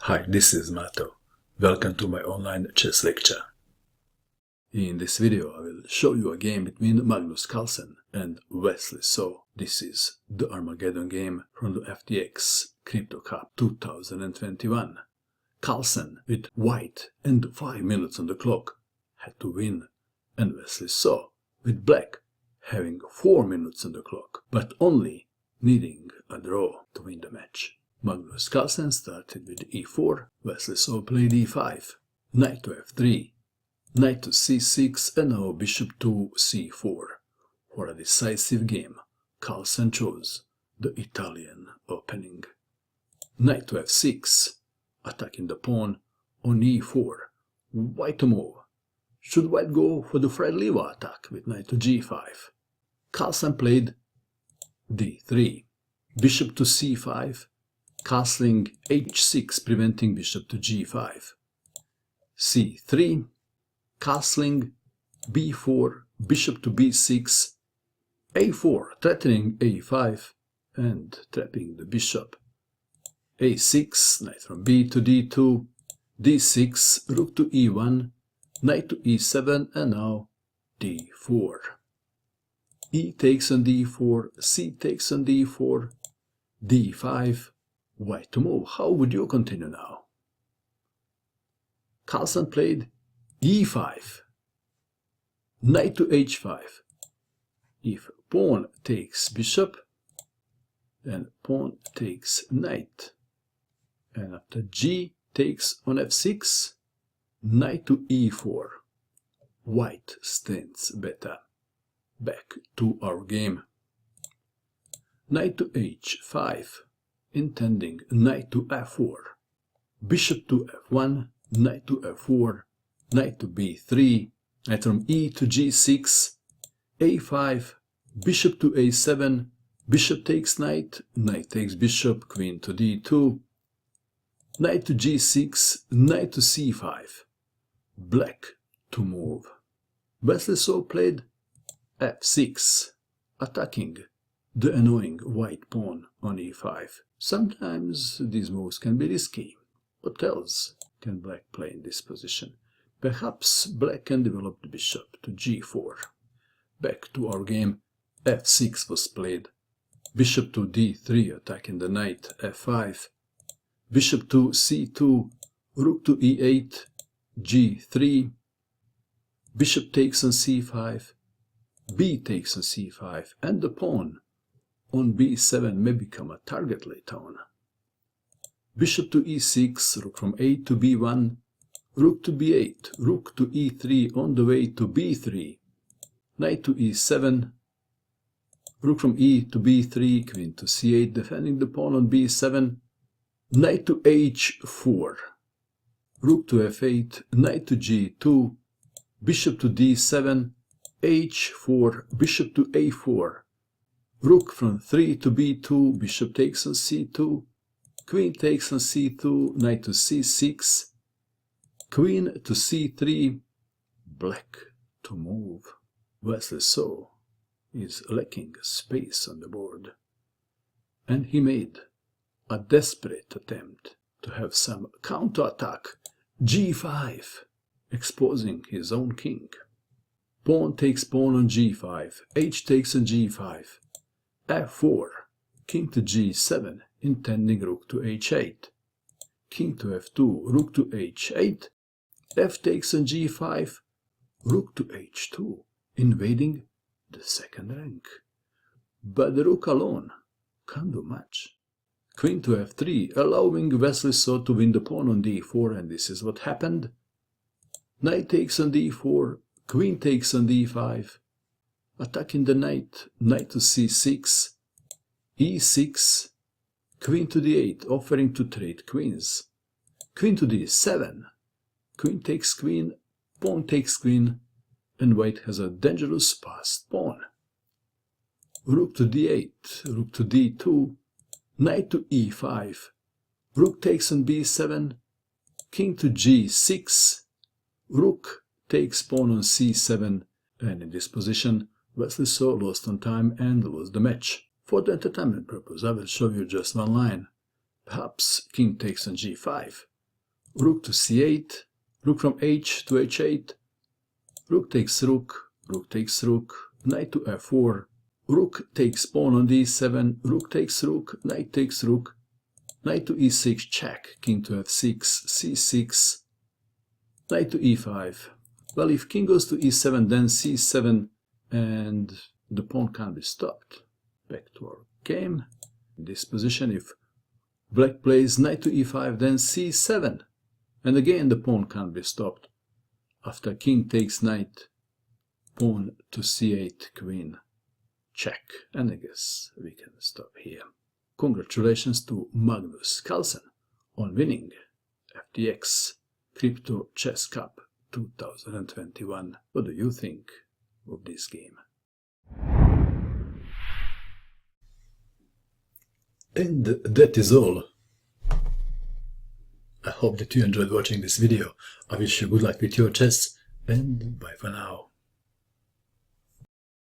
Hi, this is Mato. Welcome to my online chess lecture. In this video I will show you a game between Magnus Carlsen and Wesley. So this is the Armageddon game from the FTX Crypto Cup 2021. Carlsen, with white and 5 minutes on the clock, had to win, and Wesley saw, with black having 4 minutes on the clock, but only needing a draw to win the match. Magnus Carlsen started with e4, Wesley saw played e5, knight to f3, knight to c6, and now bishop to c4. For a decisive game, Carlsen chose the Italian opening. Knight to f6, attacking the pawn on e4. White to move. Should white go for the Fred Leva attack with knight to g5? Carlsen played d3, bishop to c5, castling h6, preventing bishop to g5, c3, castling b4, bishop to b6, a4, threatening a5 and trapping the bishop, a6, knight from b to d2, d6, rook to e1, knight to e7, and now d4. E takes on d4, c takes on d4, d5, white to move. How would you continue now? Carlsen played e5, knight to h5. If pawn takes bishop, then pawn takes knight. And after g takes on f6, knight to e4. White stands better. Back to our game. Knight to h5, intending knight to f4, bishop to f1, knight to f4, knight to b3, knight from e to g6, a5, bishop to a7, bishop takes knight, knight takes bishop, queen to d2, knight to g6, knight to c5, black to move. Wesley so played f6, attacking the annoying white pawn on e5. Sometimes these moves can be risky. What else can black play in this position? Perhaps black can develop the bishop to g4. Back to our game, f6 was played. Bishop to d3, attacking the knight, f5. Bishop to c2, rook to e8, g3. Bishop takes on c5, b takes on c5, and the pawn on b7 may become a target later on. Bishop to e6, rook from a to b1, rook to b8, rook to e3 on the way to b3, knight to e7, rook from e to b3, queen to c8, defending the pawn on b7, knight to h4, rook to f8, knight to g2, bishop to d7, h4, bishop to a4, rook from 3 to b2, bishop takes on c2, queen takes on c2, knight to c6, queen to c3, black to move. Wesley saw is lacking space on the board, and he made a desperate attempt to have some counterattack, g5, exposing his own king. Pawn takes pawn on g5, h takes on g5, f4, king to g7, intending rook to h8, king to f2, rook to h8, f takes on g5, rook to h2, invading the second rank. But the rook alone can't do much. Queen to f3, allowing Wesley so to win the pawn on d4, and this is what happened. Knight takes on d4, queen takes on d5, attacking the knight, knight to c6, e6, queen to d8, offering to trade queens, queen to d7, queen takes queen, pawn takes queen, and white has a dangerous passed pawn. Rook to d8, rook to d2, knight to e5, rook takes on b7, king to g6, rook takes pawn on c7, and in this position Wesley so lost on time and lost the match. For the entertainment purpose I will show you just one line. Perhaps king takes on g5, rook to c8, rook from h to h8, rook takes rook, rook takes rook, knight to f4, rook takes pawn on d7, rook takes rook, knight takes rook, knight to e6, check, king to f6, c6, knight to e5. Well, if king goes to e7, then c7, and the pawn can't be stopped. Back to our game. In this position, if black plays knight to e5, then c7, and again the pawn can't be stopped. After king takes knight, pawn to c8, queen, check, and I guess we can stop here. Congratulations to Magnus Carlsen on winning FTX Crypto Chess Cup 2021. What do you think of this game? And that is all. I hope that you enjoyed watching this video. I wish you good luck with your chess, and bye for now.